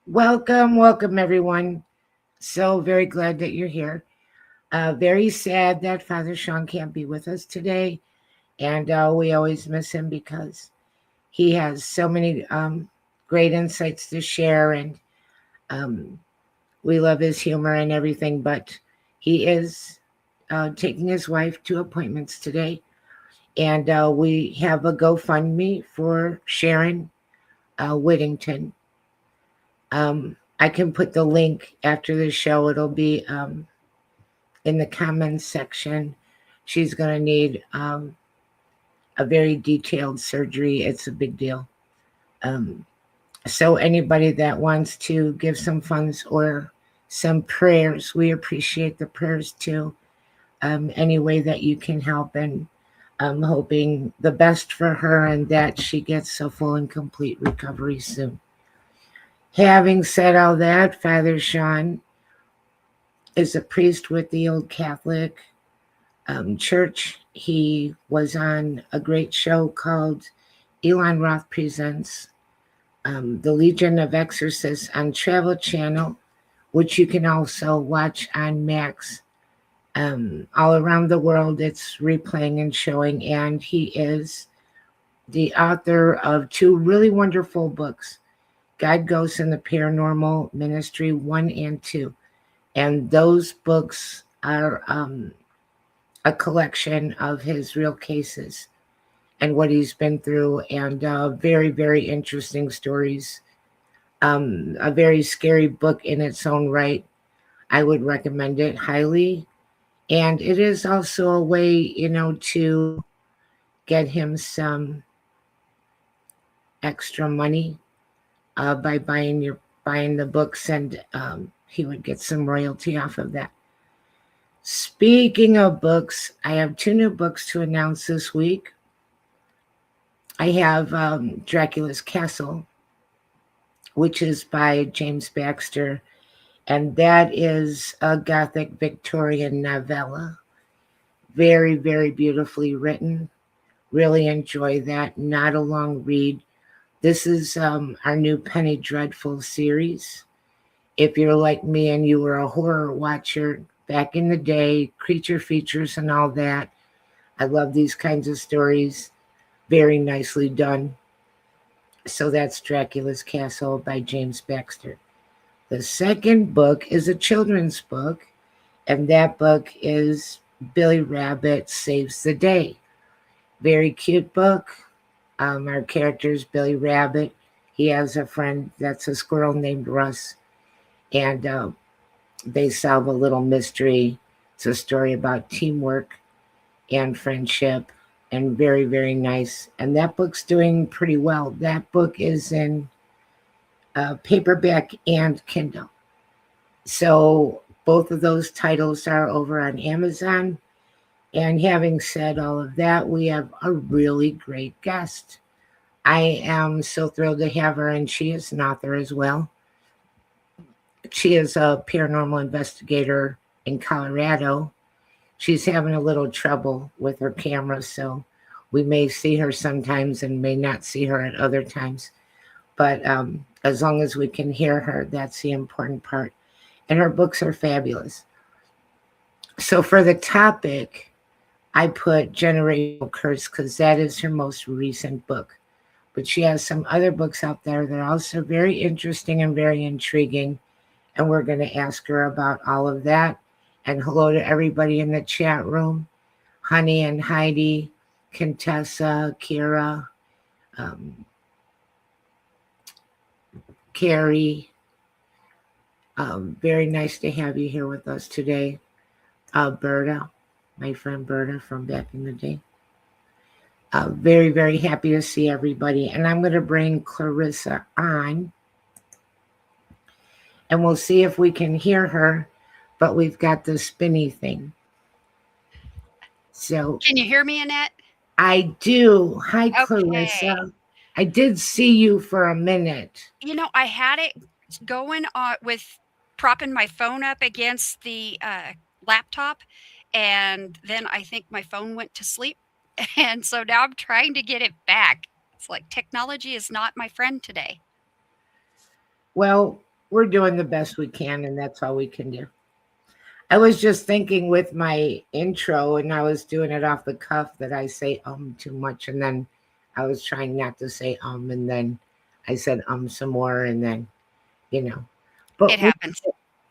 Welcome, everyone. So very glad that you're here. Very sad that Father Shawn can't be with us today, and we always miss him because he has so many great insights to share, and um, we love his humor and everything. But he is taking his wife to appointments today, and we have a GoFundMe for Sharon Whittington. I can put the link after the show. It'll be in the comments section. She's going to need a very detailed surgery. It's a big deal. Um, so, anybody that wants to give some funds or some prayers, we appreciate the prayers too. Any way that you can help, and I'm hoping the best for her and that she gets a full and complete recovery soon. Having said all that, Father Shawn is a priest with the Old Catholic Church. He was on a great show called Elon Roth Presents The Legion of Exorcists on Travel Channel, which you can also watch on Max. All around the world, it's replaying and showing, and he is the author of two really wonderful books, God, Ghosts, and the Paranormal Ministry 1 and 2. And those books are a collection of his real cases and what he's been through, and very, very interesting stories. A very scary book in its own right. I would recommend it highly. And it is also a way, to get him some extra money by buying the books, and he would get some royalty off of that. Speaking of books, I have two new books to announce this week. I have Dracula's Castle, which is by James Baxter, and that is a Gothic Victorian novella. Very, very beautifully written. Really enjoy that. Not a long read. This is our new Penny Dreadful series. If you're like me and you were a horror watcher back in the day, creature features and all that, I love these kinds of stories. Very nicely done. So that's Dracula's Castle by James Baxter. The second book is a children's book, and that book is Billy Rabbit Saves the Day. Very cute book. Our character is Billy Rabbit. He has a friend that's a squirrel named Russ, and they solve a little mystery. It's a story about teamwork and friendship, and very, very nice. And that book's doing pretty well. That book is in paperback and Kindle. So both of those titles are over on Amazon. And having said all of that, we have a really great guest. I am so thrilled to have her, and she is an author as well. She is a paranormal investigator in Colorado. She's having a little trouble with her camera, so we may see her sometimes and may not see her at other times. But as long as we can hear her, that's the important part. And her books are fabulous. So for the topic, I put Generational Curse because that is her most recent book. But she has some other books out there that are also very interesting and very intriguing. And we're going to ask her about all of that. And hello to everybody in the chat room. Honey and Heidi, Contessa, Kira, um, Carrie. Very nice to have you here with us today. Berta, my friend Berta from back in the day. Very, very happy to see everybody. And I'm going to bring Clarissa on. And we'll see if we can hear her. But we've got the spinny thing. So Can you hear me, Annette? I do. Hi, Okay. Clarissa. I did see you for a minute. I had it going with propping my phone up against the laptop, and then I think my phone went to sleep. And so now I'm trying to get it back. It's like technology is not my friend today. Well, we're doing the best we can, and that's all we can do. I was just thinking with my intro, and I was doing it off the cuff that I say too much, and then I was trying not to say and then I said some more, and then you know. It But happens.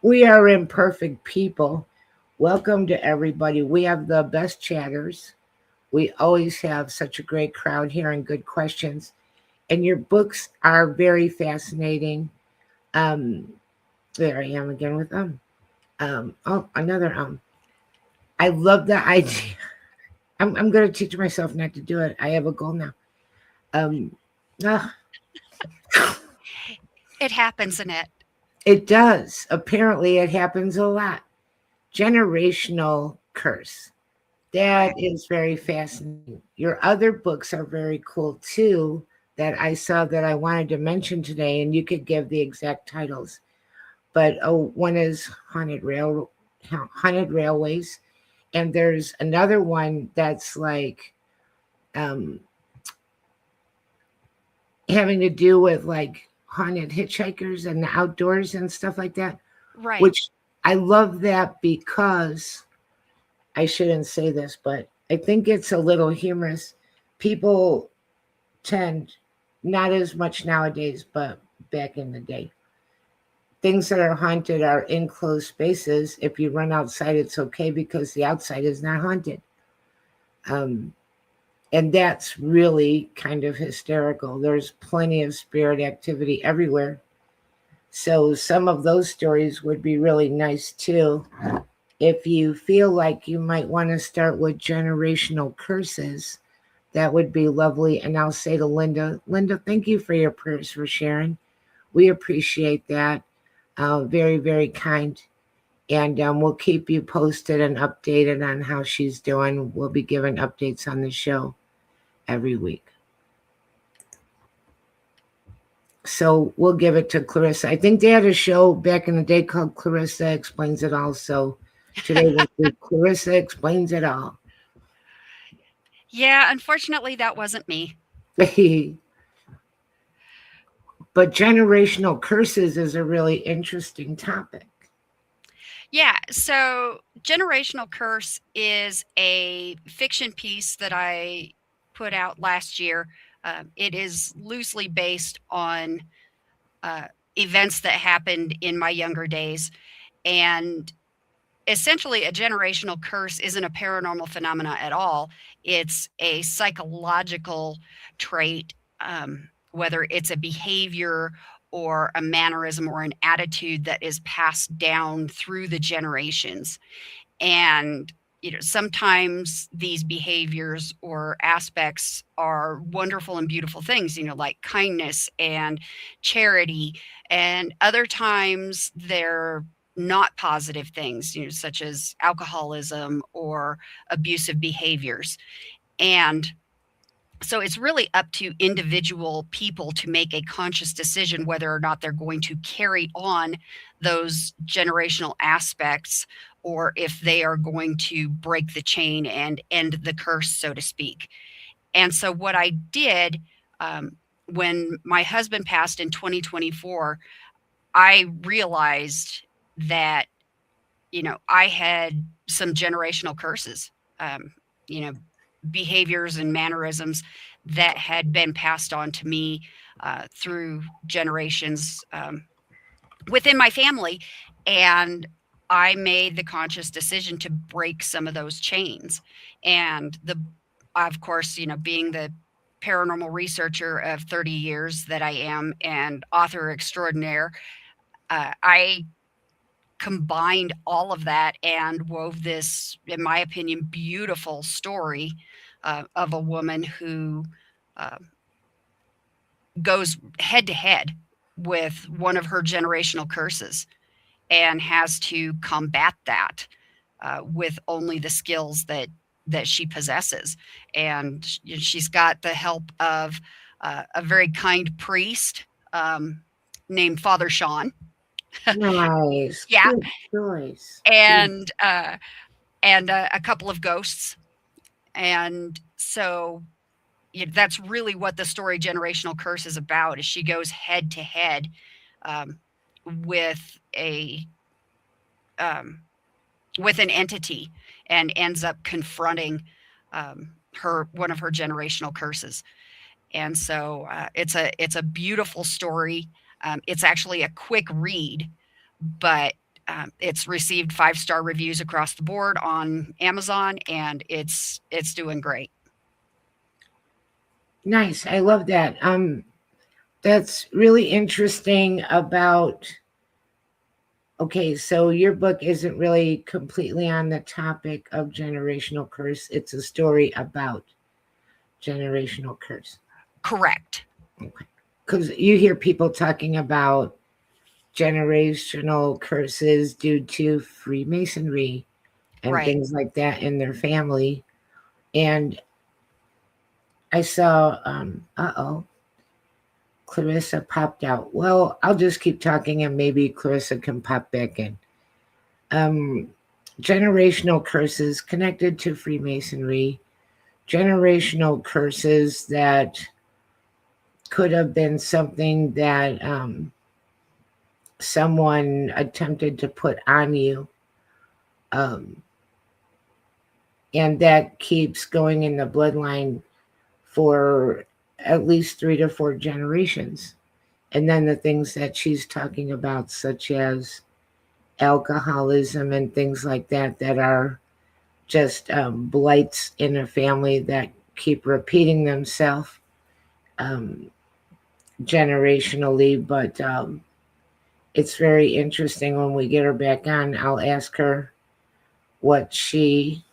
we are imperfect people. Welcome to everybody. We have the best chatters. We always have such a great crowd here and good questions. And your books are very fascinating. Um, there I am again with oh, another I love the idea. I'm going to teach myself not to do it. I have a goal now. Um, ah, It happens, Annette. it does. Apparently, it happens a lot. Generational curse. That Correct. is very fascinating. Your other books are very cool too, that I saw that I wanted to mention today, and you could give the exact titles. But one is Haunted Railways, and there's another one that's like um, having to do with like haunted hitchhikers and the outdoors and stuff like that. Right. Which I love that because I shouldn't say this, but I think it's a little humorous. People tend, not as much nowadays, but back in the day, things that are haunted are enclosed spaces. If you run outside, it's okay because the outside is not haunted. Um, and that's really kind of hysterical. There's plenty of spirit activity everywhere. So some of those stories would be really nice too. If you feel like you might want to start with generational curses, that would be lovely. And I'll say to Linda, thank you for your prayers for sharing. We appreciate that. Very, very kind. And we'll keep you posted and updated on how she's doing. We'll be giving updates on the show every week. So we'll give it to Clarissa. I think they had a show back in the day called Clarissa Explains It All. So today we'll do Clarissa Explains It All. Yeah, unfortunately, that wasn't me. But generational curses is a really interesting topic. Yeah, so Generational Curse is a fiction piece that I put out last year. It is loosely based on events that happened in my younger days. And essentially, a generational curse isn't a paranormal phenomena at all. It's a psychological trait, whether it's a behavior or a mannerism or an attitude that is passed down through the generations. And sometimes these behaviors or aspects are wonderful and beautiful things, like kindness and charity. And other times they're not positive things, such as alcoholism or abusive behaviors. And so it's really up to individual people to make a conscious decision whether or not they're going to carry on those generational aspects, or if they are going to break the chain and end the curse, so to speak. And so what I did, when my husband passed in 2024, I realized that, I had some generational curses, you know, behaviors and mannerisms that had been passed on to me through generations within my family. And I made the conscious decision to break some of those chains. And of course, being the paranormal researcher of 30 years that I am and author extraordinaire, I combined all of that and wove this, in my opinion, beautiful story of a woman who uh, goes head to head with one of her generational curses and has to combat that with only the skills that she possesses. And she's got the help of a very kind priest named Father Shawn. Nice. Yeah, Good choice. and a couple of ghosts. And so that's really what the story Generational Curse is about. Is she goes head to head with a with an entity and ends up confronting one of her generational curses. And so it's a beautiful story. It's actually a quick read, but it's received 5-star reviews across the board on Amazon, and it's doing great. Nice. I love that. That's really interesting about. Okay, so your book isn't really completely on the topic of generational curse. It's a story about generational curse. Correct. Okay. Because you hear people talking about generational curses due to Freemasonry and Right. things like that in their family. And I saw, Clarissa popped out. Well, I'll just keep talking and maybe Clarissa can pop back in. Generational curses connected to Freemasonry, generational curses that could have been something that someone attempted to put on you. And that keeps going in the bloodline for at least 3 to 4 generations. And then the things that she's talking about, such as alcoholism and things like that, that are just blights in a family that keep repeating themselves generationally. But it's very interesting. When we get her back on, I'll ask her what she.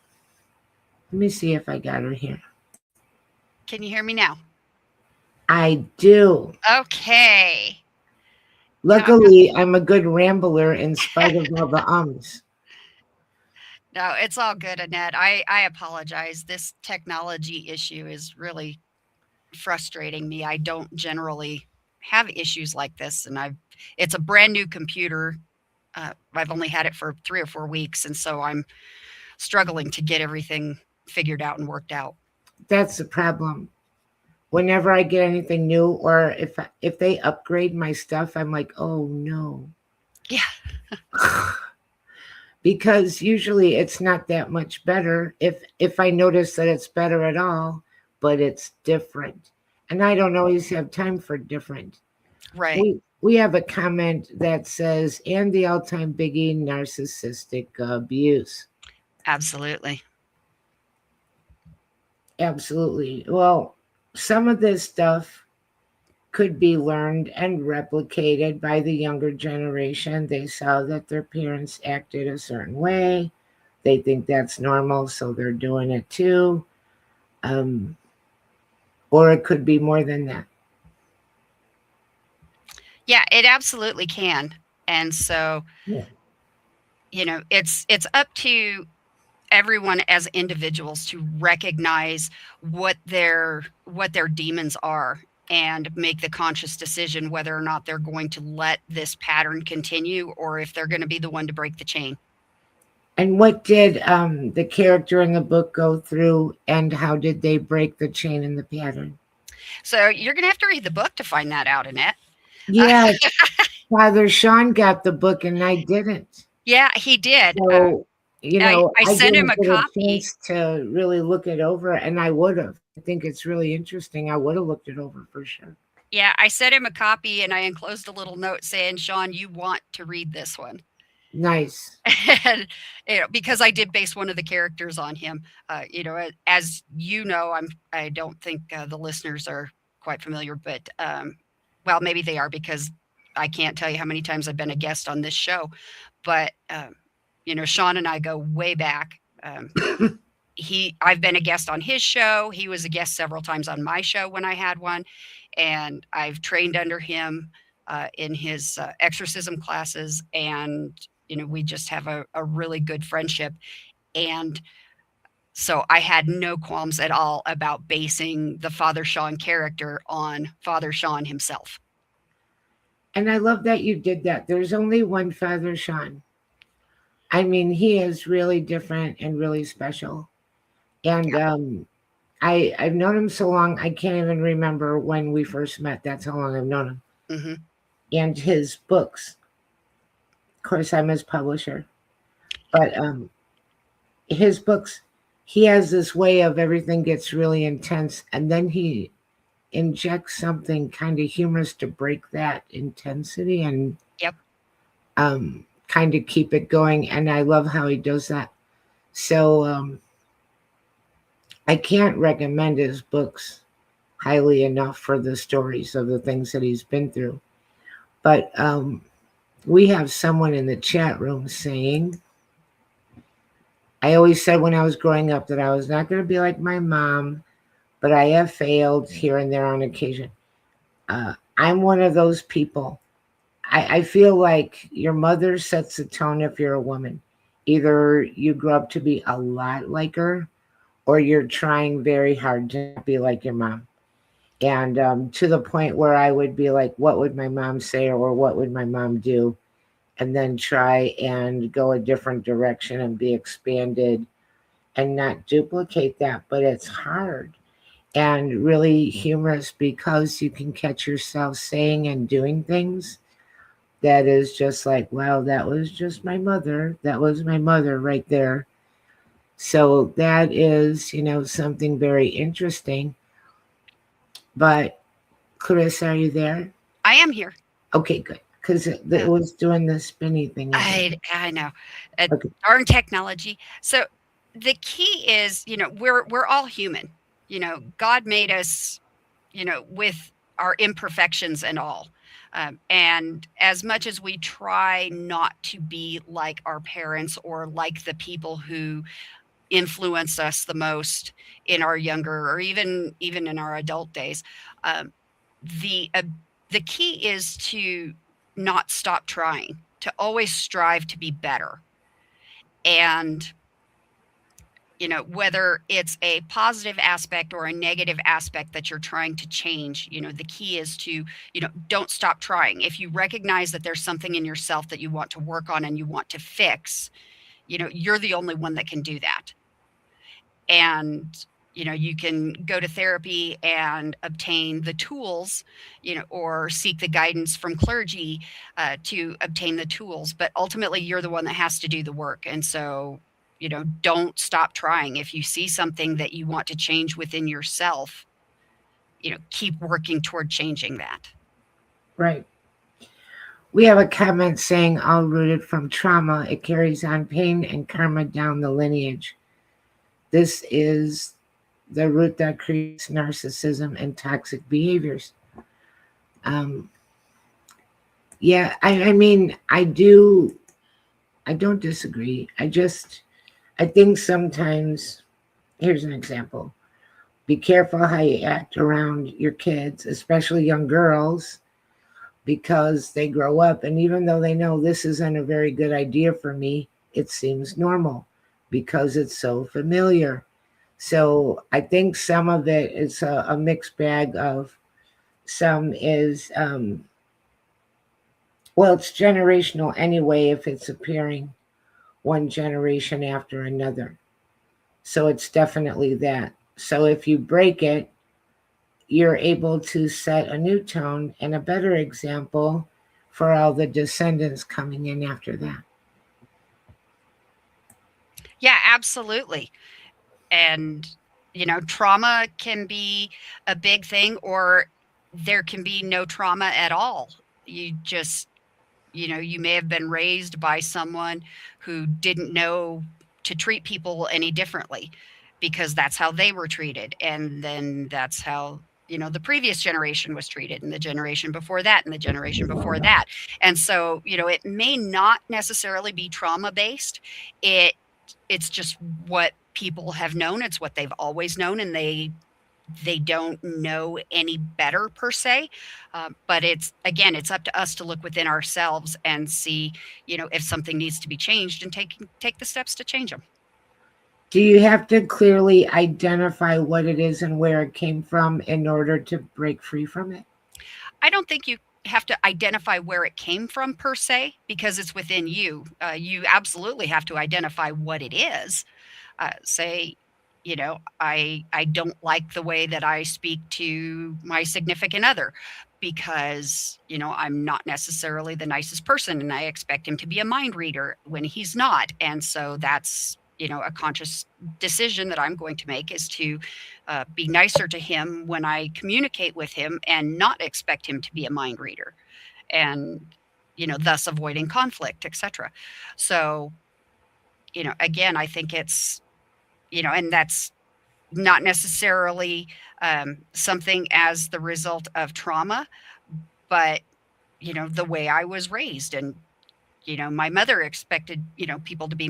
Let me see if I got her here. Can you hear me now? I do. Okay. Luckily, I'm a good rambler in spite of all the ums. No, it's all good, Annette. I apologize. This technology issue is really frustrating me. I don't generally have issues like this, and it's a brand new computer. I've only had it for 3 or 4 weeks, and so I'm struggling to get everything figured out and worked out. That's the problem. Whenever I get anything new, or if they upgrade my stuff, I'm like, oh no. Yeah. Because usually it's not that much better if I notice that it's better at all, but it's different. And I don't always have time for different. Right. We have a comment that says, and the all-time biggie, narcissistic abuse. Absolutely. Absolutely. Well, some of this stuff could be learned and replicated by the younger generation. They saw that their parents acted a certain way. They think that's normal, so they're doing it too. Or it could be more than that. Yeah, it absolutely can. And so, yeah. It's up to everyone as individuals to recognize what their demons are and make the conscious decision whether or not they're going to let this pattern continue or if they're going to be the one to break the chain. And what did the character in the book go through, and how did they break the chain in the pattern? So you're going to have to read the book to find that out, Annette. Yeah, Father Shawn got the book and I didn't. Yeah, he did. So, I sent him a didn't get copy. chance to really look it over, and I would have. I think it's really interesting. I would have looked it over for sure. Yeah, I sent him a copy and I enclosed a little note saying, Shawn, you want to read this one. Nice. And, because I did base one of the characters on him. As you know, I don't think the listeners are quite familiar, but well, maybe they are, because I can't tell you how many times I've been a guest on this show. But Shawn and I go way back. I've been a guest on his show. He was a guest several times on my show when I had one, and I've trained under him in his exorcism classes, and we just have a really good friendship. And so I had no qualms at all about basing the Father Shawn character on Father Shawn himself. And I love that you did that. There's only one Father Shawn. I mean, he is really different and really special. And yeah. I've known him so long, I can't even remember when we first met. That's how long I've known him. Mm-hmm. And his books course, I'm his publisher, but his books, he has this way of everything gets really intense, and then he injects something kind of humorous to break that intensity and Yep. kind of keep it going. And I love how he does that. So I can't recommend his books highly enough for the stories of the things that he's been through. But we have someone in the chat room saying, I always said when I was growing up that I was not going to be like my mom, but I have failed here and there on occasion. I'm one of those people. I feel like your mother sets the tone if you're a woman. Either you grow up to be a lot like her, or you're trying very hard to not be like your mom. And to the point where I would be like, what would my mom say, or what would my mom do? And then try and go a different direction and be expanded and not duplicate that. But it's hard and really humorous because you can catch yourself saying and doing things that is just like, wow, that was just my mother. That was my mother right there. So that is, something very interesting. But Clarissa, are you there? I am here. Okay, good. Because it was doing the spinny thing again. I know. Okay. Darn technology. So the key is, we're all human. God made us, with our imperfections and all. And as much as we try not to be like our parents or like the people who influence us the most in our younger or even in our adult days, the key is to not stop trying, to always strive to be better. And whether it's a positive aspect or a negative aspect that you're trying to change, the key is to, don't stop trying. If you recognize that there's something in yourself that you want to work on and you want to fix, you're the only one that can do that. And you can go to therapy and obtain the tools, or seek the guidance from clergy to obtain the tools. But ultimately, you're the one that has to do the work. And so, don't stop trying. If you see something that you want to change within yourself, keep working toward changing that. Right. We have a comment saying, all rooted from trauma, it carries on pain and karma down the lineage. This is the root that creates narcissism and toxic behaviors. Yeah, I mean, I don't disagree. I think sometimes, here's an example. Be careful how you act around your kids, especially young girls, because they grow up and even though they know this isn't a very good idea for me, it seems normal because it's so familiar. So I think some of it is a mixed bag of some is, well, it's generational anyway if it's appearing one generation after another. So it's definitely that. So if you break it, you're able to set a new tone and a better example for all the descendants coming in after that. Yeah, absolutely. And, trauma can be a big thing, or there can be no trauma at all. You just, you may have been raised by someone who didn't know to treat people any differently because that's how they were treated. And then that's how, the previous generation was treated, and the generation before that, and the generation before that. And so, it may not necessarily be trauma based. It's just what people have known. It's what they've always known, and they don't know any better per se. But it's up to us to look within ourselves and see, if something needs to be changed and take the steps to change them. Do you have to clearly identify what it is and where it came from in order to break free from it? I don't think you have to identify where it came from per se, because it's within you. You absolutely have to identify what it is. Say, I don't like the way that I speak to my significant other, because, I'm not necessarily the nicest person and I expect him to be a mind reader when he's not. And so that's, a conscious decision that I'm going to make, is to be nicer to him when I communicate with him and not expect him to be a mind reader, and, thus avoiding conflict, etc. So, again, I think it's, and that's not necessarily something as the result of trauma, but, the way I was raised. And, my mother expected, people to be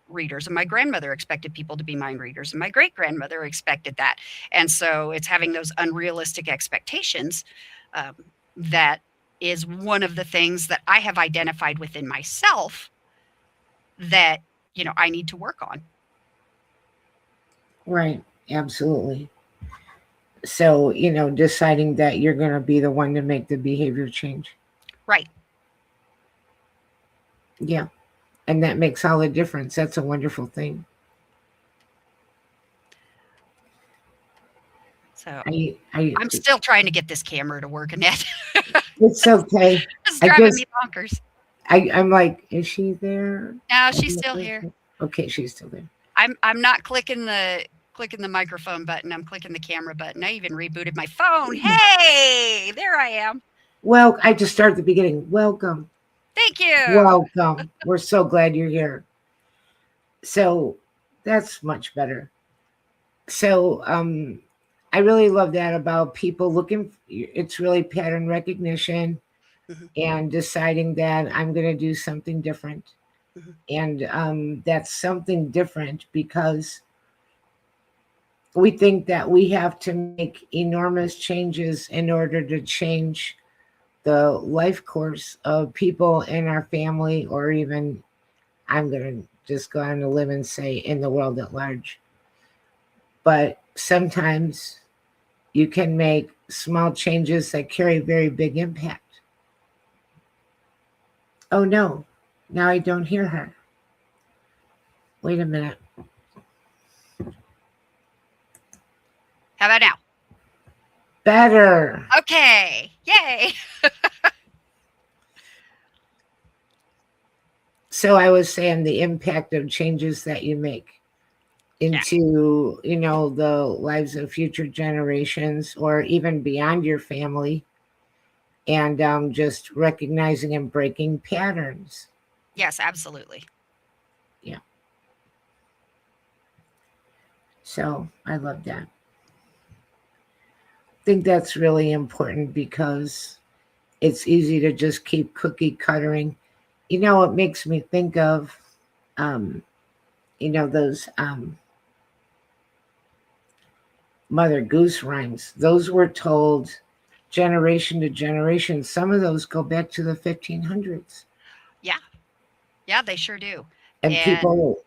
readers, and my grandmother expected people to be mind readers, and my great grandmother expected that. And so it's having those unrealistic expectations that is one of the things that I have identified within myself that, I need to work on. Right. Absolutely. So, deciding that you're going to be the one to make the behavior change. Right. Yeah. And that makes all the difference. That's a wonderful thing. So I'm still trying to get this camera to work, Annette. It's okay. It's driving me bonkers. I'm like, is she there? No, she's still here. Okay, she's still there. I'm not clicking the microphone button. I'm clicking the camera button. I even rebooted my phone. Hey, there I am. Well, I just started at the beginning. Welcome. Thank you. Welcome. We're so glad you're here. So that's much better. So I really love that about people looking. It's really pattern recognition and deciding that I'm going to do something different. And that's something different because we think that we have to make enormous changes in order to change the life course of people in our family, or even, I'm going to just go on a limb and say, in the world at large. But sometimes you can make small changes that carry very big impact. Oh no, now I don't hear her. Wait a minute. How about now? Better. Okay. Yay. So I was saying the impact of changes that you make into, the lives of future generations, or even beyond your family, and just recognizing and breaking patterns. Yes, absolutely. Yeah. So I love that. I think that's really important because it's easy to just keep cookie cuttering. It makes me think of, those Mother Goose rhymes. Those were told generation to generation. Some of those go back to the 1500s. Yeah. Yeah, they sure do. And people,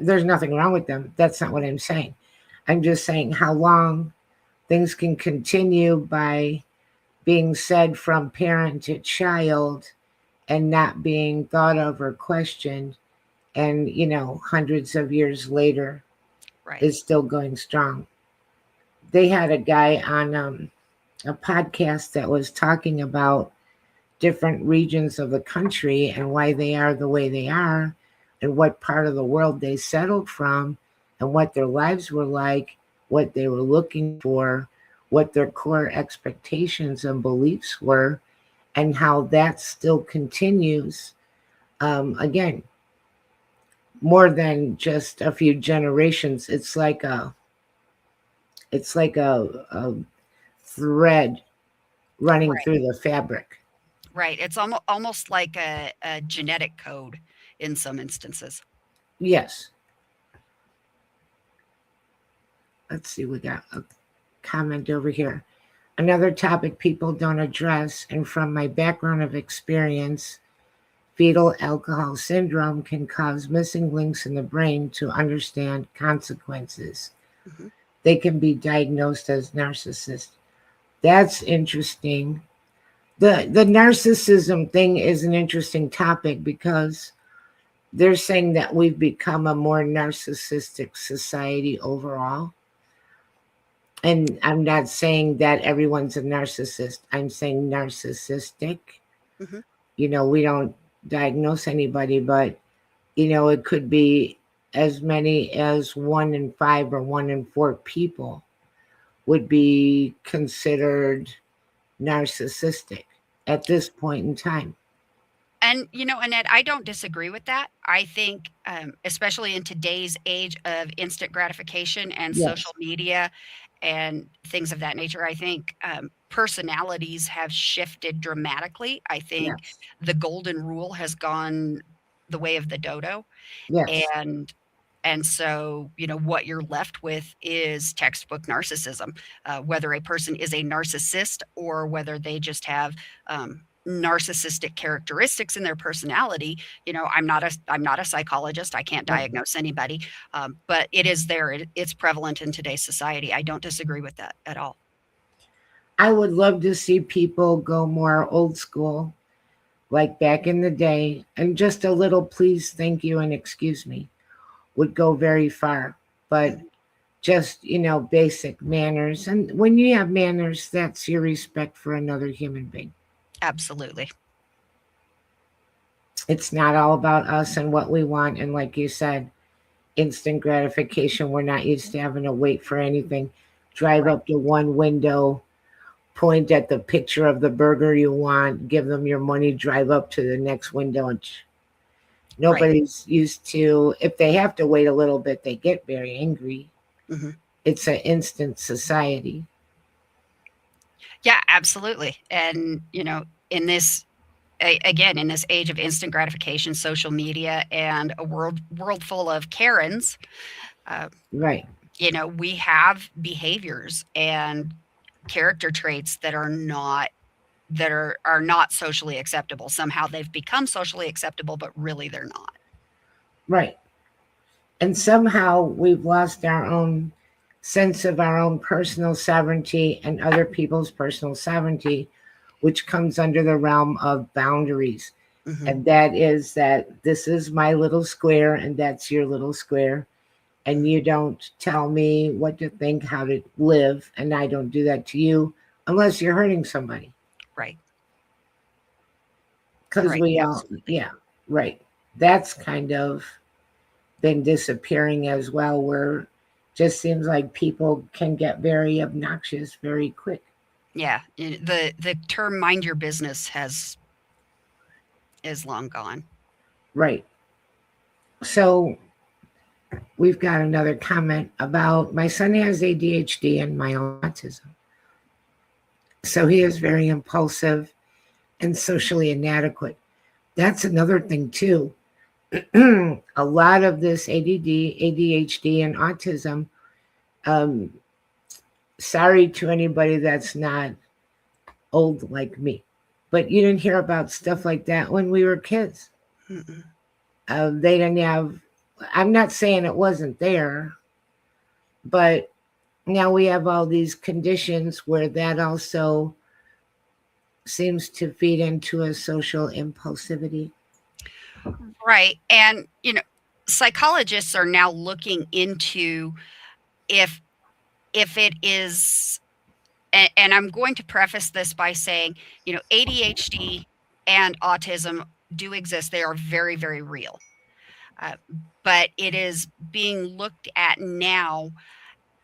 there's nothing wrong with them. That's not what I'm saying. I'm just saying how long things can continue by being said from parent to child and not being thought of or questioned. And, hundreds of years later, is still going strong. They had a guy on a podcast that was talking about different regions of the country and why they are the way they are, and what part of the world they settled from, and what their lives were like, what they were looking for, what their core expectations and beliefs were, and how that still continues. Again, more than just a few generations. It's like a thread running through the fabric. Right. It's almost like a genetic code in some instances. Yes. Let's see, we got a comment over here. Another topic people don't address, and from my background of experience, fetal alcohol syndrome can cause missing links in the brain to understand consequences. They can be diagnosed as narcissist. That's interesting. The narcissism thing is an interesting topic because they're saying that we've become a more narcissistic society overall. And I'm not saying that everyone's a narcissist. I'm saying narcissistic. Hmm. We don't diagnose anybody, but it could be as many as 1 in 5 or 1 in 4 people would be considered narcissistic at this point in time. And, Annette, I don't disagree with that. I think, especially in today's age of instant gratification and social Yes, media and things of that nature, I think personalities have shifted dramatically. I think yes, the golden rule has gone the way of the dodo. yes, And so, what you're left with is textbook narcissism, whether a person is a narcissist or whether they just have narcissistic characteristics in their personality. I'm not a psychologist. I can't right. diagnose anybody, but it is there. It's prevalent in today's society. I don't disagree with that at all. I would love to see people go more old school, like back in the day, and just a little please, thank you, and excuse me would go very far. But Mhm. just, basic manners. And when you have manners, that's your respect for another human being. Absolutely. It's not all about us and what we want. And like you said, instant gratification. We're not used to having to wait for anything. Drive Right. up to one window, point at the picture of the burger you want, give them your money, drive up to the next window. And Right. nobody's used to, if they have to wait a little bit, they get very angry. Hmm. It's an instant society. Yeah, absolutely. And, in this again, in this age of instant gratification, social media, and a world full of Karens, uh, Right, we have behaviors and character traits that are not socially acceptable. Somehow they've become socially acceptable, but really they're not. right. And somehow we've lost our own sense of our own personal sovereignty and other people's personal sovereignty, which comes under the realm of boundaries. Hmm. And that is that this is my little square and that's your little square. And you don't tell me what to think, how to live, and I don't do that to you unless you're hurting somebody. Right. Because Right. we all, Absolutely. yeah, right. That's kind of been disappearing as well, where just seems like people can get very obnoxious very quick. Yeah. The term "mind your business" has is long gone. Right. So we've got another comment about my son has ADHD and my own autism. So he is very impulsive and socially inadequate. That's another thing, too. A lot of this ADD, ADHD, and autism, um, sorry to anybody that's not old like me, but you didn't hear about stuff like that when we were kids. Mm-mm. They didn't have, I'm not saying it wasn't there, but now we have all these conditions where that also seems to feed into a social impulsivity. Right. And, psychologists are now looking into if it is, and I'm going to preface this by saying, ADHD and autism do exist. They are very, very real. Uh, but it is being looked at now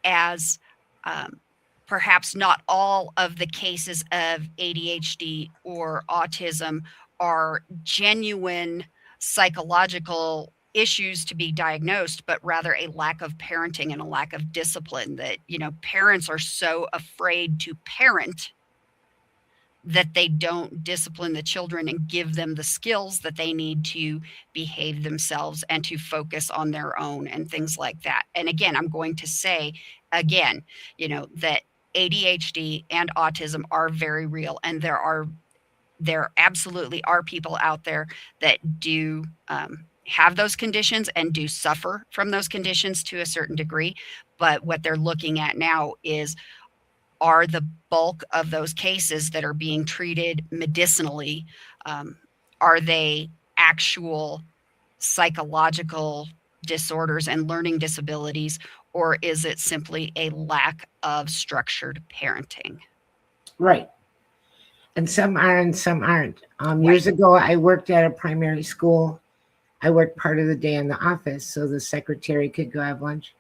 as um, perhaps not all of the cases of ADHD or autism are genuine psychological issues to be diagnosed, but rather a lack of parenting and a lack of discipline. That, parents are so afraid to parent that they don't discipline the children and give them the skills that they need to behave themselves and to focus on their own and things like that. And again, I'm going to say again, that ADHD and autism are very real, and there absolutely are people out there that do have those conditions and do suffer from those conditions to a certain degree. But what they're looking at now is, are the bulk of those cases that are being treated medicinally, um, are they actual psychological disorders and learning disabilities, or is it simply a lack of structured parenting? Right. And some are and some aren't. Right. Years ago, I worked at a primary school. I worked part of the day in the office so the secretary could go have lunch.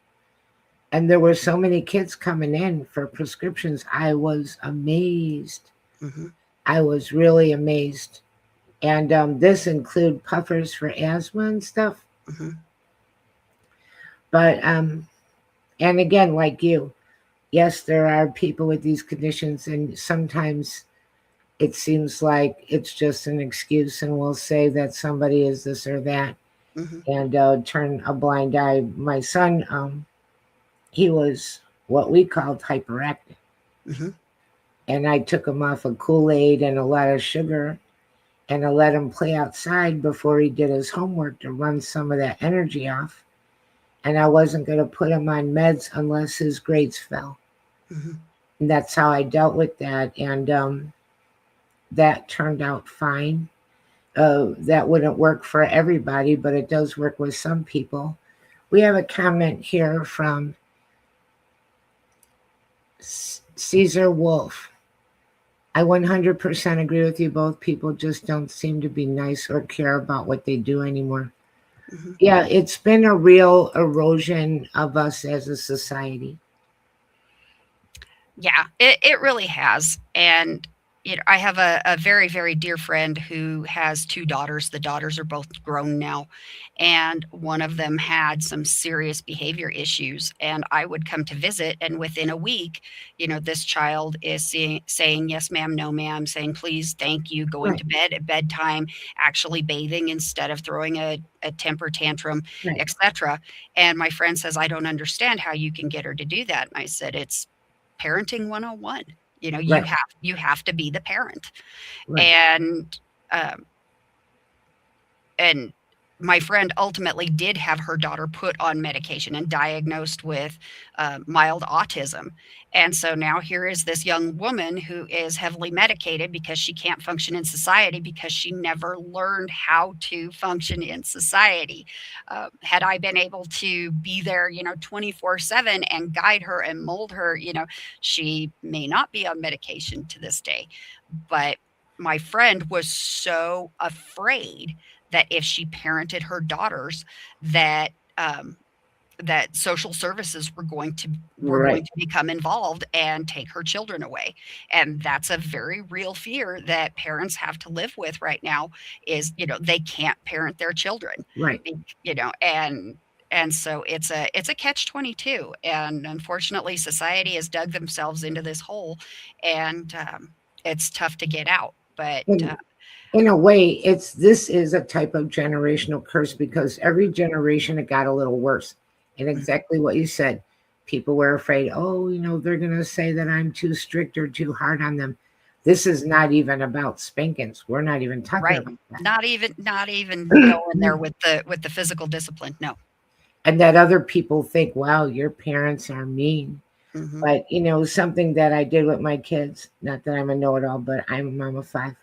And there were so many kids coming in for prescriptions. I was amazed. Mm-hmm. I was really amazed. And this include puffers for asthma and stuff. Mm-hmm. But and again, like you, yes, there are people with these conditions, and sometimes it seems like it's just an excuse, and we'll say that somebody is this or that, Mm-hmm. and turn a blind eye. My son, he was what we called hyperactive, Mm-hmm. and I took him off of Kool-Aid and a lot of sugar, and I let him play outside before he did his homework to run some of that energy off. And I wasn't going to put him on meds unless his grades fell. Mm-hmm. And that's how I dealt with that. And that turned out fine. That wouldn't work for everybody, but it does work with some people. We have a comment here from Caesar Wolf. I 100% agree with you both. People just don't seem to be nice or care about what they do anymore. Mm-hmm. Yeah, it's been a real erosion of us as a society. Yeah, it really has. And I have a very, very dear friend who has two daughters. The daughters are both grown now. And one of them had some serious behavior issues. And I would come to visit. And within a week, this child is saying, yes, ma'am, no, ma'am, saying, please, thank you, going Right, to bed at bedtime, actually bathing instead of throwing a temper tantrum, right, etc. And my friend says, I don't understand how you can get her to do that. And I said, it's parenting 101. You right, have to be the parent. right, And um, and my friend ultimately did have her daughter put on medication and diagnosed with mild autism. And so now here is this young woman who is heavily medicated because she can't function in society because she never learned how to function in society. Had I been able to be there, 24/7 and guide her and mold her, she may not be on medication to this day. But my friend was so afraid that if she parented her daughters, that that social services were going right. to become involved and take her children away. And that's a very real fear that parents have to live with right now, is they can't parent their children. Right. And so it's a catch 22, and unfortunately society has dug themselves into this hole, and it's tough to get out. But In a way, this is a type of generational curse because every generation it got a little worse. And exactly what you said, people were afraid, oh, they're going to say that I'm too strict or too hard on them. This is not even about spankings. We're not even talking right, about that. not even going there with the physical discipline. No. And that other people think, wow, your parents are mean. Hmm. But, something that I did with my kids, not that I'm a know-it-all, but I'm a mom of 5.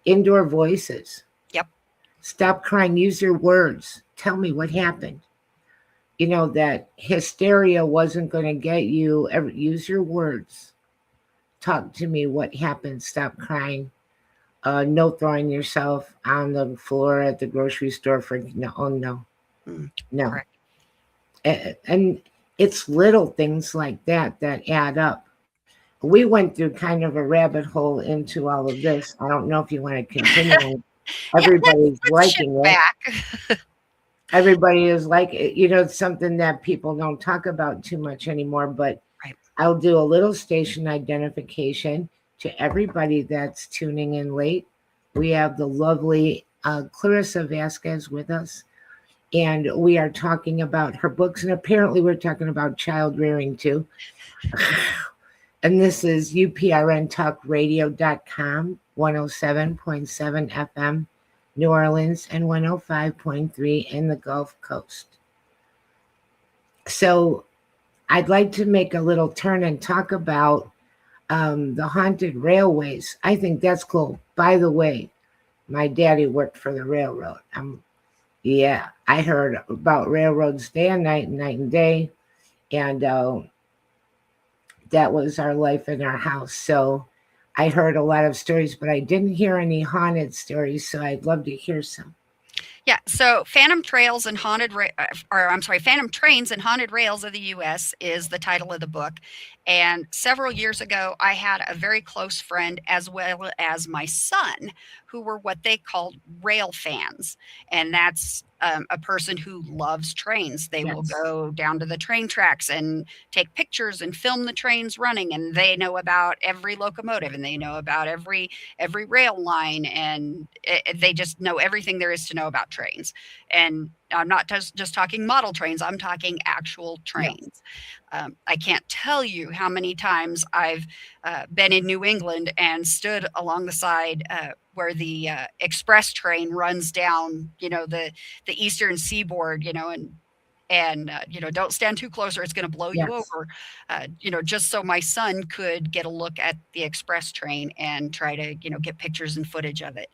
Indoor voices. Yep. Stop crying. Use your words. Tell me what happened. That hysteria wasn't going to get you. Use your words. Talk to me. What happened? Stop crying. No throwing yourself on the floor at the grocery store for no. Oh no, no. Correct. And it's little things like that add up. We went through kind of a rabbit hole into all of this. I don't know if you want to continue. Yeah, Everybody's let's shift liking it. back. Everybody is like it. It's something that people don't talk about too much anymore, but Right. I'll do a little station identification to everybody that's tuning in late. We have the lovely Clarissa Vazquez with us, and we are talking about her books, and apparently we're talking about child rearing too. And this is uprntalkradio.com, 107.7 FM, New Orleans, and 105.3 in the Gulf Coast. So I'd like to make a little turn and talk about the haunted railways. I think that's cool. By the way, my daddy worked for the railroad. Yeah, I heard about railroads day and night and day. And that was our life in our house. So I heard a lot of stories, but I didn't hear any haunted stories. So I'd love to hear some. Yeah, so Phantom Trails and Phantom Trains and Haunted Rails of the U.S. is the title of the book. And several years ago, I had a very close friend, as well as my son, who were what they called rail fans. And that's a person who loves trains. They will Yes. go down to the train tracks and take pictures and film the trains running. And they know about every locomotive, and they know about every rail line, and they just know everything there is to know about trains. And I'm not just talking model trains, I'm talking actual Yeah. trains. I can't tell you how many times I've been in New England and stood along the side where the express train runs down, the eastern seaboard, and don't stand too close or it's going to blow you Yes. over, just so my son could get a look at the express train and try to get pictures and footage of it.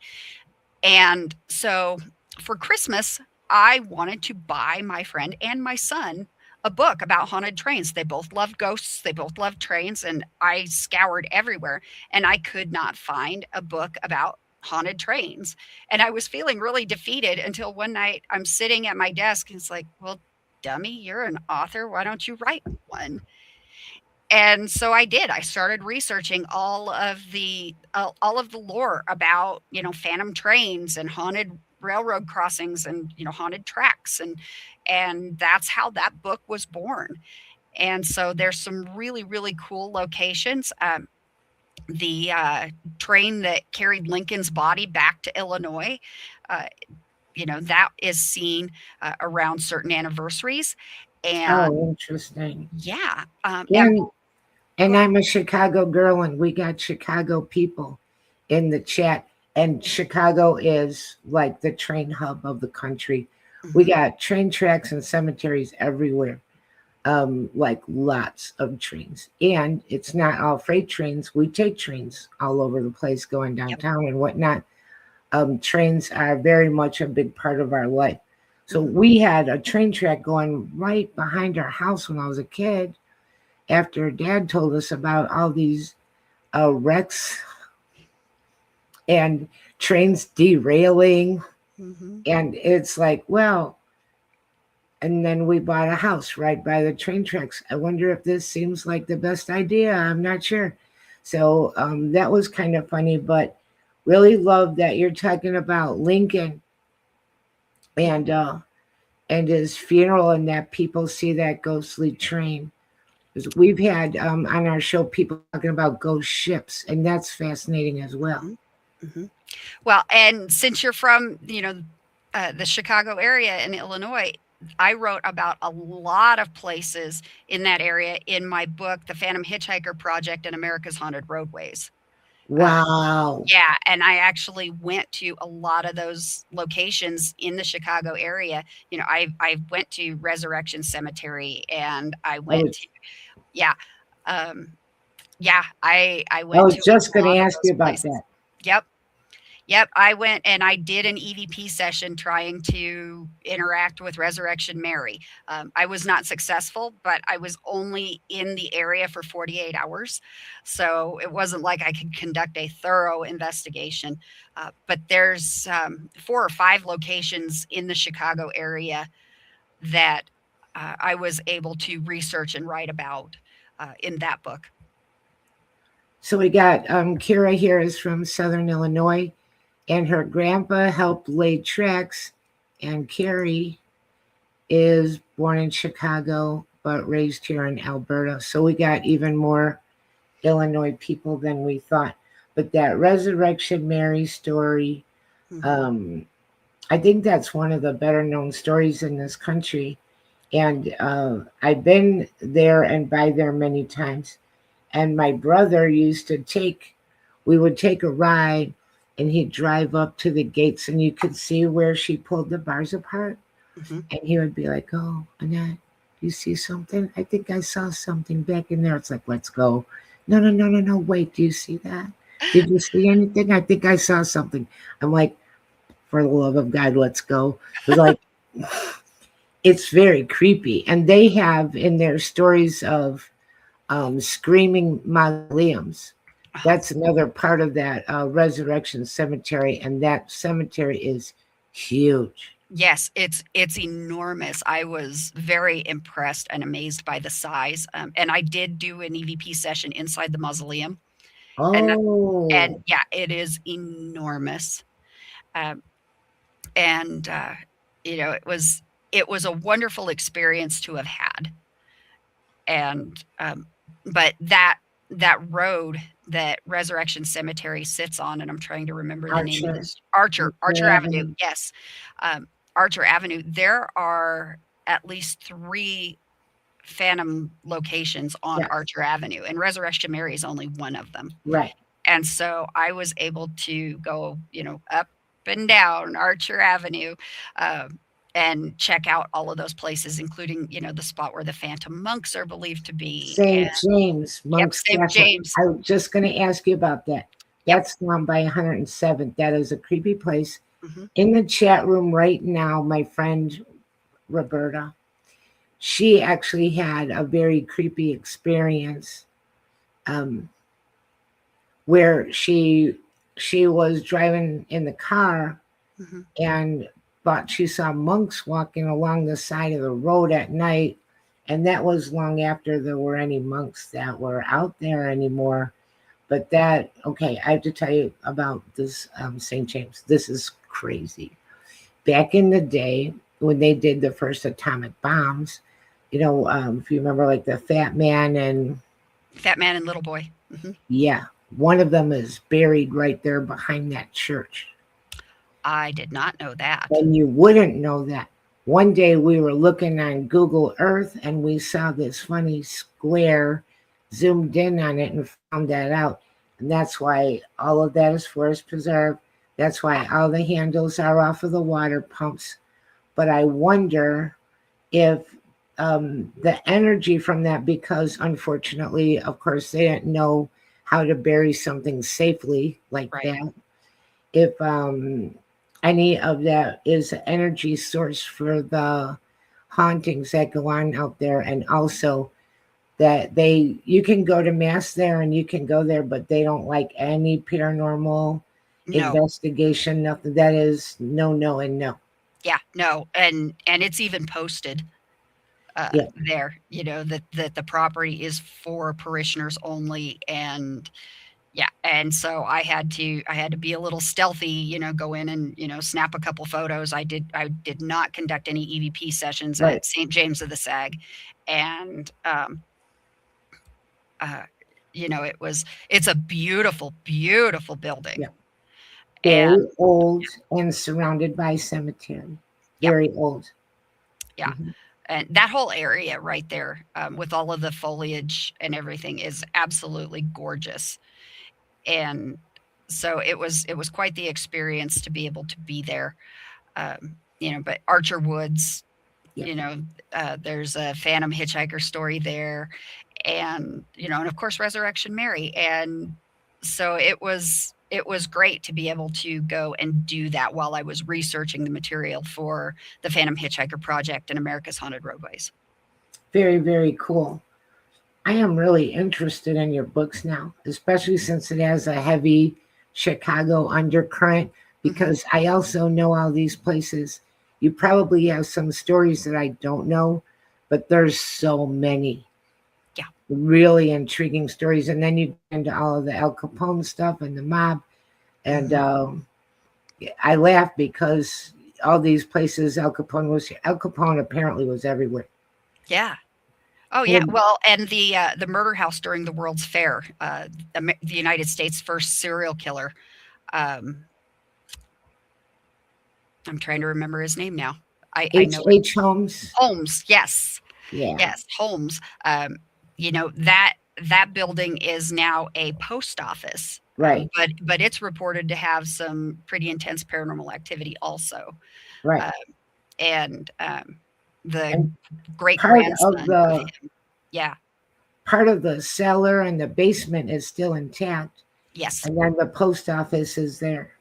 And so for Christmas, I wanted to buy my friend and my son a book about haunted trains. They both loved ghosts, they both loved trains, and I scoured everywhere and I could not find a book about haunted trains. And I was feeling really defeated until one night I'm sitting at my desk and it's like, well, dummy, you're an author. Why don't you write one? And so I did. I started researching all of the lore about, phantom trains and haunted railroad crossings and, haunted tracks, and that's how that book was born. And so there's some really, really cool locations. The train that carried Lincoln's body back to Illinois, uh, that is seen around certain anniversaries. And Oh, interesting. yeah, and And go and ahead. I'm a Chicago girl, and we got Chicago people in the chat. And Chicago is like the train hub of the country. We Mhm. got train tracks and cemeteries everywhere, like lots of trains. And it's not all freight trains. We take trains all over the place going Yep. downtown and whatnot. Trains are very much a big part of our life. So Mhm. we had a train track going right behind our house when I was a kid after dad told us about all these wrecks and trains derailing. Mhm. And it's like, well, and then we bought a house right by the train tracks. I wonder if this seems like the best idea. I'm not sure. So that was kind of funny, but really love that you're talking about Lincoln and Mhm. uh, and his funeral, and that people see that ghostly train. 'Cause we've had on our show people talking about ghost ships, and that's fascinating as well. Mhm. Mhm. Well, and since you're from, the Chicago area in Illinois, I wrote about a lot of places in that area in my book, The Phantom Hitchhiker Project and America's Haunted Roadways. Uh, Wow. yeah, and I actually went to a lot of those locations in the Chicago area. I went to Resurrection Cemetery, and I I went was to, yeah, um, yeah, I I went was to just a going to lot of ask those you about places. that. Yep. Yep, I went and I did an EVP session trying to interact with Resurrection Mary. I was not successful, but I was only in the area for 48 hours. So it wasn't like I could conduct a thorough investigation. But there's 4 or 5 locations in the Chicago area that I was able to research and write about in that book. So we got Kira here is from Southern Illinois, and her grandpa helped lay tracks, and Carrie is born in Chicago but raised here in Alberta. So we got even more Illinois people than we thought. But that Resurrection Mary story, Mhm. um, I think that's one of the better known stories in this country. And I've been there and by there many times. And my brother used to we would take a ride and he'd drive up to the gates and you could see where she pulled the bars apart. Mhm. And he would be like, "Oh, Annette, do you see something? I think I saw something back in there." It's like, let's go. No, no, no, no, no. Wait, do you see that? Did you see anything? I think I saw something. I'm like, for the love of God, let's go. Because like It's very creepy. And they have in their stories of screaming mausoleums. Uh-huh. That's another part of that resurrection cemetery. And that cemetery is huge. Yes, it's enormous. I was very impressed and amazed by the size, and I did do an EVP session inside the mausoleum, and Oh, yeah, it is enormous. Um, and it was a wonderful experience to have had. And but that road that Resurrection Cemetery sits on, and I'm trying to remember the name of Archer. this Archer Avenue. Avenue. Yes, Archer Avenue. There are at least 3 Phantom locations on Yes. Archer Avenue, and Resurrection Mary is only one of them. Right. And so I was able to go, up and down Archer Avenue, and check out all of those places, including, the spot where the Phantom Monks are believed to be. And St. James yep, Monk's St. Castle. James. I was just going to ask you about that. Yep. That's down by 107th. That is a creepy place. Hmm. In the chat room right now, my friend Roberta, she actually had a very creepy experience um, where she was driving in the car Hmm. and thought she saw monks walking along the side of the road at night. And that was long after there were any monks that were out there anymore. But that, okay, I have to tell you about this St. James. This is crazy. Back in the day, when they did the first atomic bombs, if you remember, like the Fat Man and Fat Man and Little Boy. Hmm. yeah, one of them is buried right there behind that church. I did not know that. And you wouldn't know that. One day we were looking on Google Earth and we saw this funny square, zoomed in on it and found that out. And that's why all of that is forest preserve. That's why all the handles are off of the water pumps. But I wonder if the energy from that, because unfortunately, of course, they didn't know how to bury something safely like Right. that. If any of that is an energy source for the hauntings that go on out there, and also that you can go to mass there and you can go there, but they don't like any paranormal No. investigation, nothing. That is no, no, and no. Yeah, no. And it's even posted Yeah. there, that the property is for parishioners only. And yeah, and so I had to be a little stealthy, go in and, snap a couple photos. I did not conduct any EVP sessions Right. at St. James of the Sag. And it's a beautiful, beautiful building. Yeah. Very And old and surrounded by cemetery. Yep. Very old. Yeah. Mhm. And that whole area right there, with all of the foliage and everything, is absolutely gorgeous. And so it was quite the experience to be able to be there. But Archer Woods, Yeah. there's a Phantom Hitchhiker story there, and of course Resurrection Mary. And so it was great to be able to go and do that while I was researching the material for the Phantom Hitchhiker Project and America's Haunted Roadways. Very, very cool. I am really interested in your books now, especially since it has a heavy Chicago undercurrent, Mhm. because I also know all these places. You probably have some stories that I don't know, but there's so many Yeah. really intriguing stories. And then you get into all of the Al Capone stuff and the mob. And Mhm. I laugh because all these places Al Capone apparently was everywhere. Yeah. Oh, yeah. And Well, and the murder house during the World's Fair, the United States' first serial killer. Um, I'm trying to remember his name now. I H. know it. H. Holmes. Holmes. Yes. Yeah, Yes, Holmes. That building is now a post office, right, but it's reported to have some pretty intense paranormal activity also. right. Uh, and the And great part of grandson of the him. Yeah. part of the cellar and the basement is still intact, Yes. and then the post office is there.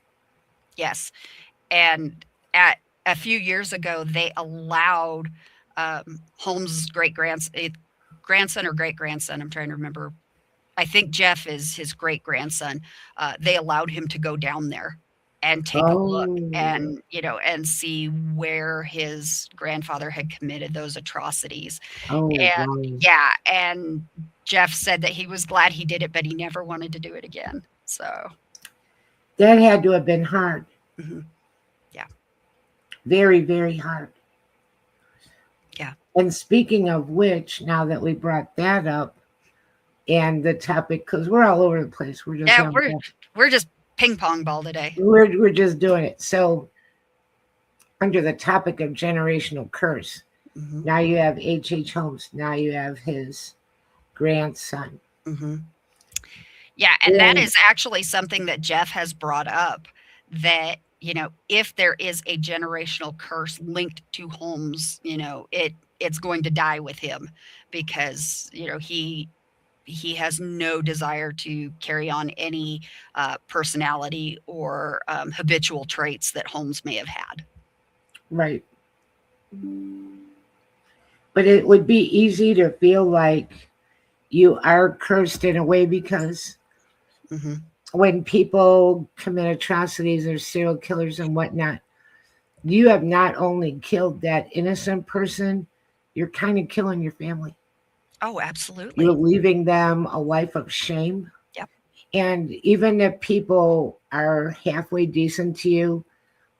Yes. And at a few years ago, they allowed Holmes' grandson or great grandson. I'm trying to remember. I think Jeff is his great grandson. They allowed him to go down there and take a look Oh, and and see where his grandfather had committed those atrocities. oh, And wow. yeah, and Jeff said that he was glad he did it, but he never wanted to do it again. So That had to have been hard. mhm, yeah, Very, very hard. yeah, And speaking of which, now that we brought that up and the topic, because we're all over the place, we're just yeah. having We're fun. we're just ping pong ball today. We're just doing it. So under the topic of generational curse, Hmm. now you have H. Holmes. Now you have his grandson. Hmm. Yeah, and that And is actually something that Jeff has brought up, that, if there is a generational curse linked to Holmes, it's going to die with him because, he has no desire to carry on any personality or habitual traits that Holmes may have had. right. But it would be easy to feel like you are cursed in a way because Hmm. when people commit atrocities or serial killers and whatnot, you have not only killed that innocent person, you're kind of killing your family. Oh, You're absolutely. leaving them a life of shame. Yep. And even if people are halfway decent to you,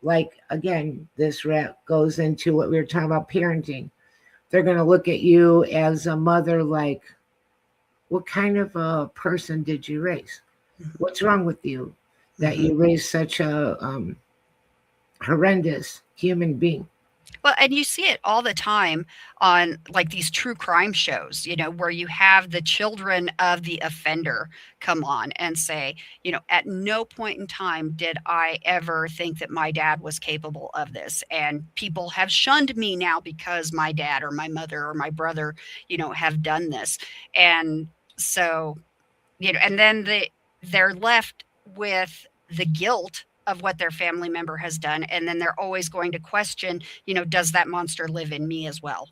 like again, this rep goes into what we were talking about parenting. They're going to look at you as a mother like, what kind of a person did you raise? What's wrong with you that Hmm. you raised such a horrendous human being? Well, and you see it all the time on like these true crime shows, where you have the children of the offender come on and say, at no point in time did I ever think that my dad was capable of this. And people have shunned me now because my dad or my mother or my brother, have done this. And so, and then they're left with the guilt of what their family member has done, and then they're always going to question, does that monster live in me as well?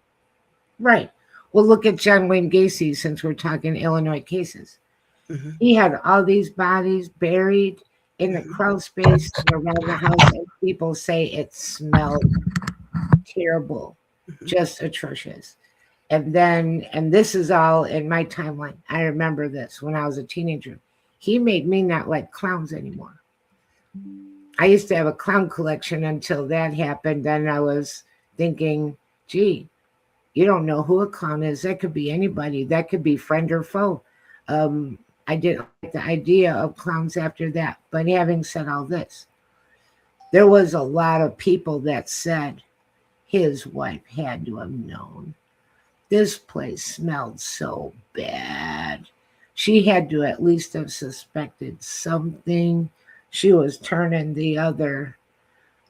Right. Well, look at John Wayne Gacy since we're talking Illinois cases. Hmm. He had all these bodies buried in the Hmm. crawl space around the house, and people say it smelled terrible, Hmm. just atrocious. And this is all in my timeline. I remember this when I was a teenager. He made me not like clowns anymore. I used to have a clown collection until that happened. Then I was thinking, gee, you don't know who a clown is. That could be anybody. That could be friend or foe. Um, I didn't like the idea of clowns after that. But having said all this, there was a lot of people that said his wife had to have known. This place smelled so bad. She had to at least have suspected something. She was turning the other.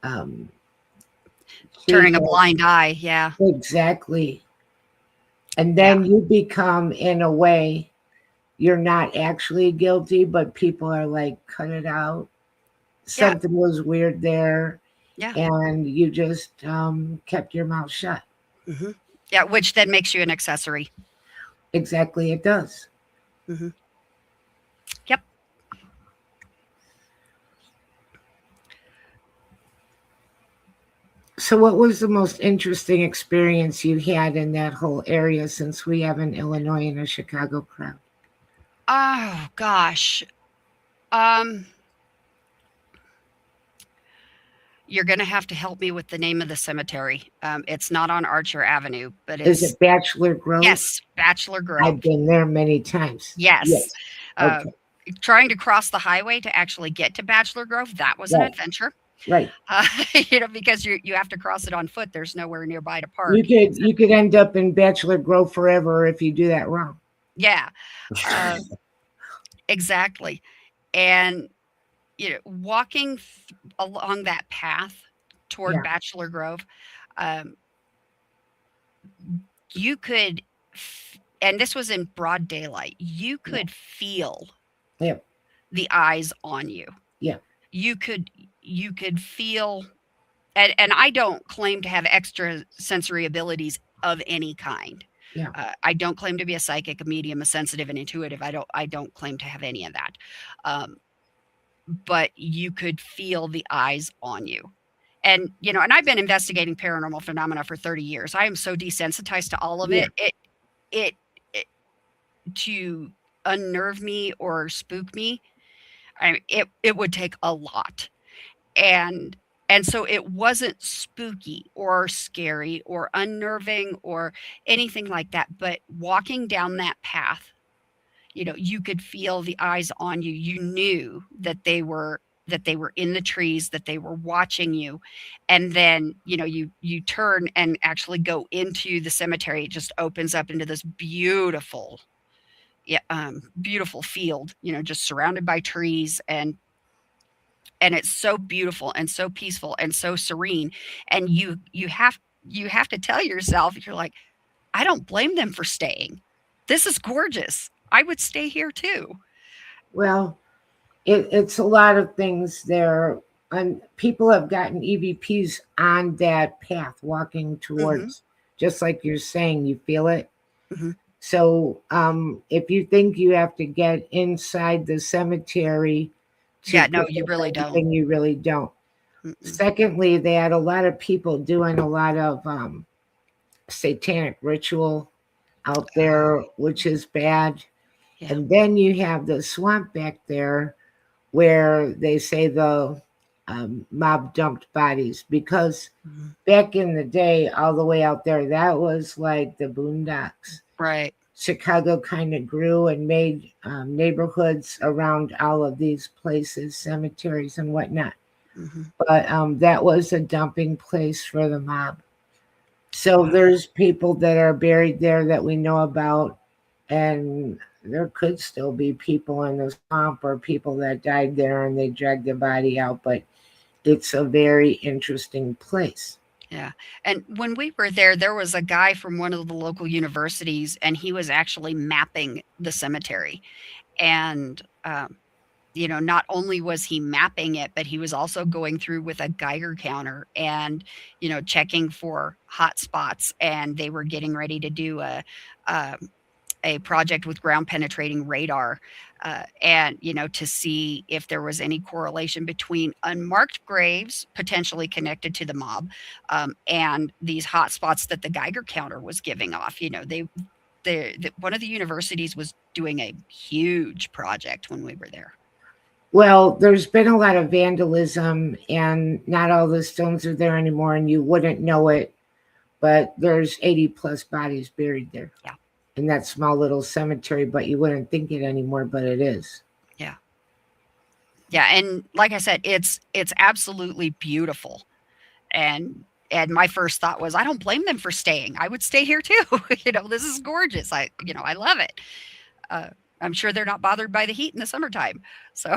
Um, she Turning a blind eye. Yeah. exactly. And Yeah. then you become, in a way, you're not actually guilty, but people are like, cut it out. Yeah. Something was weird there, Yeah. and you just kept your mouth shut. Hmm. Yeah, which then makes you an accessory. Exactly, it does. Hmm. Yep. So, what was the most interesting experience you had in that whole area since we have an Illinois and a Chicago crowd? Oh gosh. Um, you're gonna have to help me with the name of the cemetery. It's not on Archer Avenue, but Is it's, it Bachelor Grove? yes, Bachelor I've Grove. been there many times. Yes. Yes. Uh, Okay. Trying to cross the highway to actually get to Bachelor Grove, that was an Right. adventure. Right. Uh, because you have to cross it on foot. There's nowhere nearby to You park. could you could end up in Bachelor Grove forever if you do that wrong. Yeah, uh, exactly. And walking along that path toward Yeah. Bachelor Grove, um, you could, and this was in broad daylight, you Yeah. could feel Yeah. the eyes on you. Yeah. You could you could feel and I don't claim to have extra sensory abilities of any kind. Yeah. I don't claim to be a psychic, a medium, a sensitive, and intuitive. I don't claim to have any of that. Um, but you could feel the eyes on you. And and I've been investigating paranormal phenomena for 30 years. I am so desensitized to all of Yeah. it. It, it to unnerve me or spook me, it would take a lot. And so it wasn't spooky or scary or unnerving or anything like that. But walking down that path, you could feel the eyes on you. You knew that they were in the trees, that they were watching you. And then, you turn and actually go into the cemetery. It just opens up into this beautiful, yeah, beautiful field, just surrounded by trees, and it's so beautiful and so peaceful and so serene. And you have to tell yourself, you're like, I don't blame them for staying. This is gorgeous. I would stay here too. Well, it's a lot of things there. And people have gotten EVPs on that path walking Mhm, towards, just like you're saying, you feel it. mhm. So if you think you have to get inside the cemetery to Yeah, no, pick you up really don't. anything, you really don't. Mm-mm. Secondly, they had a lot of people doing a lot of satanic ritual out Oh, there, which is bad. yeah. And then you have the swamp back there where they say the mob dumped bodies, because Mhm. back in the day, all the way out there, that was like the boondocks. Right. Chicago kind of grew and made neighborhoods around all of these places, cemeteries and whatnot. Mhm. But that was a dumping place for the mob. So Wow. there's people that are buried there that we know about, and there could still be people in the swamp or people that died there and they dragged their body out. But it's a very interesting place. Yeah. And when we were there, there was a guy from one of the local universities, and he was actually mapping the cemetery. And not only was he mapping it, but he was also going through with a Geiger counter and, checking for hot spots. And they were getting ready to do um, a project with ground penetrating radar, and to see if there was any correlation between unmarked graves potentially connected to the mob, and these hot spots that the Geiger counter was giving off. One of the universities was doing a huge project when we were there. Well, there's been a lot of vandalism, and not all the stones are there anymore, and you wouldn't know it, but there's 80 plus bodies buried there Yeah. in that small little cemetery, but you wouldn't think it anymore, but it is. Yeah. Yeah, and like I said, it's absolutely beautiful. And my first thought was, I don't blame them for staying. I would stay here too. This is gorgeous. I love it. Uh, I'm sure they're not bothered by the heat in the summertime. So,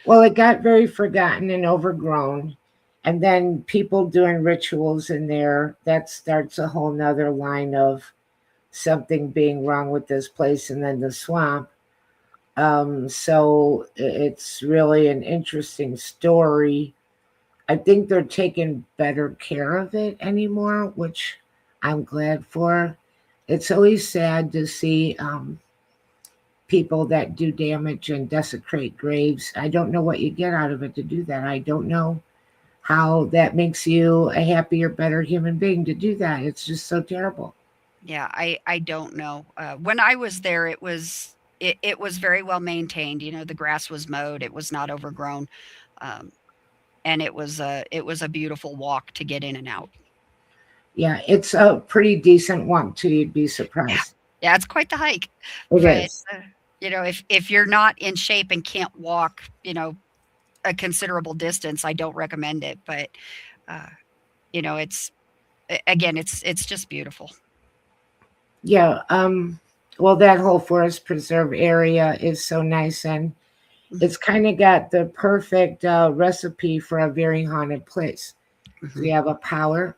Well, it got very forgotten and overgrown. And then people doing rituals in there, that starts a whole nother line of something being wrong with this place, and then the swamp. So it's really an interesting story. I think they're taking better care of it anymore, which I'm glad for. It's always sad to see people that do damage and desecrate graves. I don't know what you get out of it to do that. I don't know how that makes you a happier, better human being to do that. It's just so terrible. yeah, I don't know. When I was there, it was very well maintained. The grass was mowed. It was not overgrown. Um, and it was a beautiful walk to get in and out. Yeah, it's a pretty decent one too. You'd be Yeah. surprised. Yeah, it's quite the hike. It But is. if you're not in shape and can't walk, a considerable distance, I don't recommend it. But uh, it's again, it's just beautiful. Yeah. Well, that whole forest preserve area is so nice, and Mhm, it's kind of got the perfect recipe for a very haunted place. So mhm. you have a power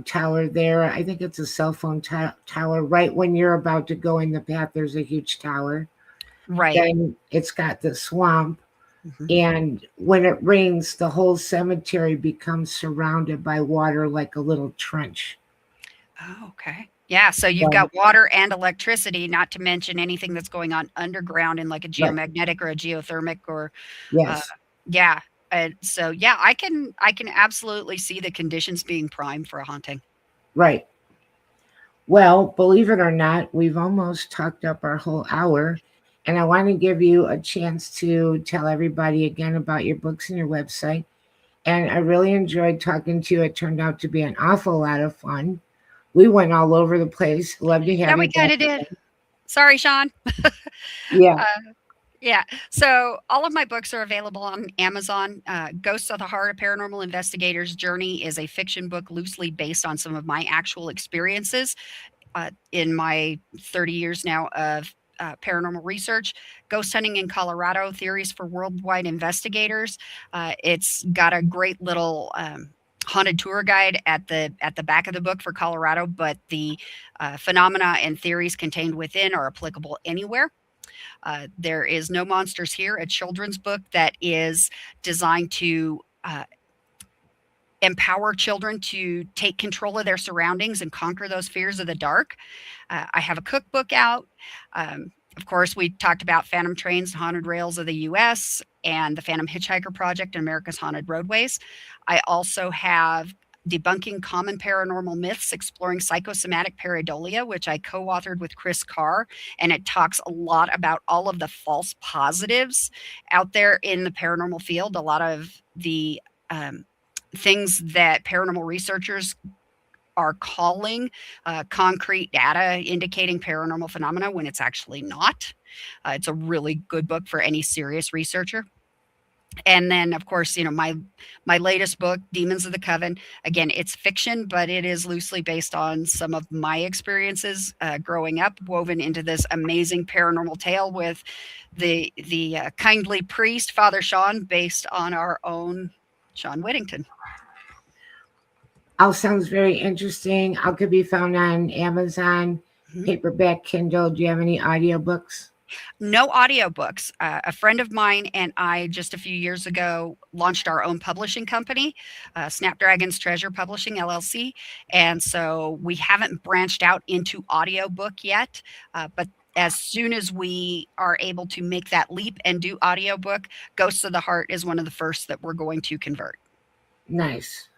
tower there. I think it's a cell phone tower. Right when you're about to go in the path, there's a huge tower. Right. Then it's got the swamp. Mhm. And when it rains, the whole cemetery becomes surrounded by water like a little trench. Oh, okay. Yeah, so you've So, got water and electricity, not to mention anything that's going on underground in like a right. geomagnetic or a geothermic or uh, Yes. yeah. And so yeah, I can absolutely see the conditions being prime for a haunting. Right. Well, believe it or not, we've almost talked up our whole hour. And I want to give you a chance to tell everybody again about your books and your website. And I really enjoyed talking to you. It turned out to be an awful lot of fun. We went all over the place. Love to Yeah, have we you back kinda did. again. Sorry, Shawn. Yeah, Yeah. So all of my books are available on Amazon. Ghosts of the Heart, A Paranormal Investigator's Journey is a fiction book loosely based on some of my actual experiences in my 30 years now of paranormal research. Ghost Hunting in Colorado, Theories for Worldwide Investigators. It's got a great little haunted tour guide at the back of the book for Colorado, but the phenomena and theories contained within are applicable anywhere. There is No Monsters Here, a children's book that is designed to empower children to take control of their surroundings and conquer those fears of the dark. I have a cookbook out. Of course, we talked about Phantom Trains and Haunted Rails of the US and the Phantom Hitchhiker Project and America's Haunted Roadways. I also have Debunking Common Paranormal Myths, Exploring Psychosomatic Pareidolia, which I co authored with Chris Carr. And it talks a lot about all of the false positives out there in the paranormal field. A lot of the um, things that paranormal researchers are calling concrete data indicating paranormal phenomena when it's actually not. It's a really good book for any serious researcher. And then, of course, my latest book, Demons of the Coven. Again, it's fiction, but it is loosely based on some of my experiences growing up, woven into this amazing paranormal tale with the kindly priest, Father Shawn, based on our own Shawn Whittington. all sounds very interesting. All could be found on Amazon, Mhm. paperback, Kindle. Do you have any audiobooks? No audiobooks. A friend of mine and I, just a few years ago, launched our own publishing company, Snapdragon's Treasure Publishing LLC. And so we haven't branched out into audiobook yet. But as soon as we are able to make that leap and do audiobook, Ghosts of the Heart is one of the first that we're going to convert. Nice.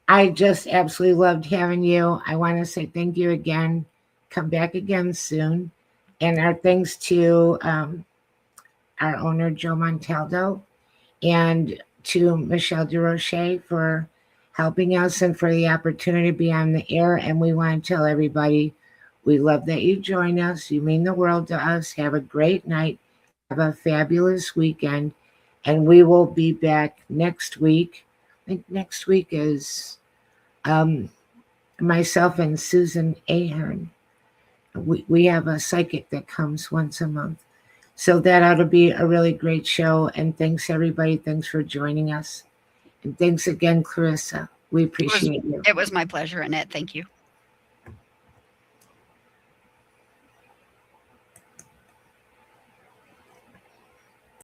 I just absolutely loved having you. I want to say thank you again. Come back again soon. And our thanks to our owner, Joe Montaldo, and to Michelle DeRoche for helping us and for the opportunity to be on the air. And we want to tell everybody we love that you join us. You mean the world to us. Have a great night. Have a fabulous weekend. And we will be back next week. I think next week is um, myself and Susan Ahern. We have a psychic that comes once a month. So that ought to be a really great show. And thanks, everybody. Thanks for joining us. And thanks again, Clarissa. We It was, appreciate you. it was my pleasure, Annette. Thank you.